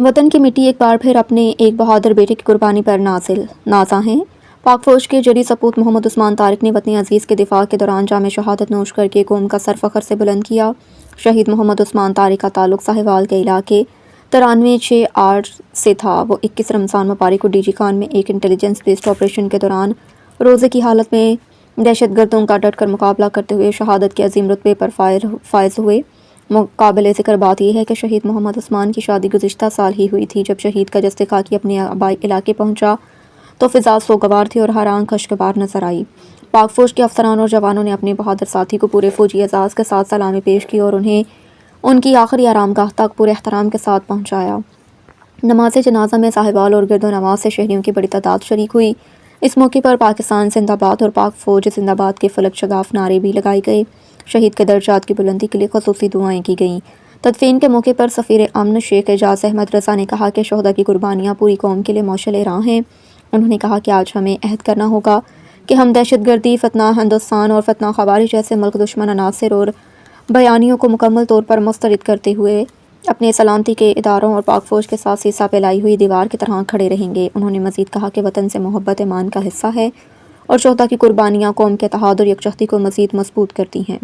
وطن کی مٹی ایک بار پھر اپنے ایک بہادر بیٹے کی قربانی پر نازاں ہیں۔ پاک فوج کے جری سپوت محمد عثمان طارق نے وطن عزیز کے دفاع کے دوران جام شہادت نوش کر کے قوم کا سر فخر سے بلند کیا۔ شہید محمد عثمان طارق کا تعلق ساہیوال کے علاقے 93-6-8 سے تھا۔ وہ 21 رمضان مبارک کو ڈی جی خان میں ایک انٹیلیجنس بیسڈ آپریشن کے دوران روزے کی حالت میں دہشت گردوں کا ڈٹ کر مقابلہ کرتے ہوئے شہادت کے عظیم رتبے پر فائز ہوئے۔ قابل ذکر بات یہ ہے کہ شہید محمد عثمان کی شادی گزشتہ سال ہی ہوئی تھی۔ جب شہید کا جسد خاکی اپنے آبائی علاقے پہنچا تو فضا سوگوار تھی اور ہر آنکھ خوشگوار نظر آئی۔ پاک فوج کے افسران اور جوانوں نے اپنے بہادر ساتھی کو پورے فوجی اعزاز کے ساتھ سلامی پیش کی اور انہیں ان کی آخری آرام گاہ تک پورے احترام کے ساتھ پہنچایا۔ نماز جنازہ میں صاحبال اور گرد و نواز سے شہریوں کی بڑی تعداد شریک ہوئی۔ اس موقع پر پاکستان زندہ باد اور پاک فوج زندہ باد کے فلک شگاف نعرے بھی لگائے گئے۔ شہید کے درجات کی بلندی کے لیے خصوصی دعائیں کی گئیں۔ تدفین کے موقع پر سفیر امن شیخ اعجاز احمد رضا نے کہا کہ شہداء کی قربانیاں پوری قوم کے لیے مشعل راہ ہیں۔ انہوں نے کہا کہ آج ہمیں عہد کرنا ہوگا کہ ہم دہشت گردی، فتنہ ہندوستان اور فتنہ خوارج جیسے ملک دشمن عناصر اور بیانیوں کو مکمل طور پر مسترد کرتے ہوئے اپنے سلامتی کے اداروں اور پاک فوج کے ساتھ سیسہ پھیلائی ہوئی دیوار کی طرح کھڑے رہیں گے۔ انہوں نے مزید کہا کہ وطن سے محبت ایمان کا حصہ ہے اور شہداء کی قربانیاں قوم کے اتحاد اور یکجہتی کو مزید مضبوط کرتی ہیں۔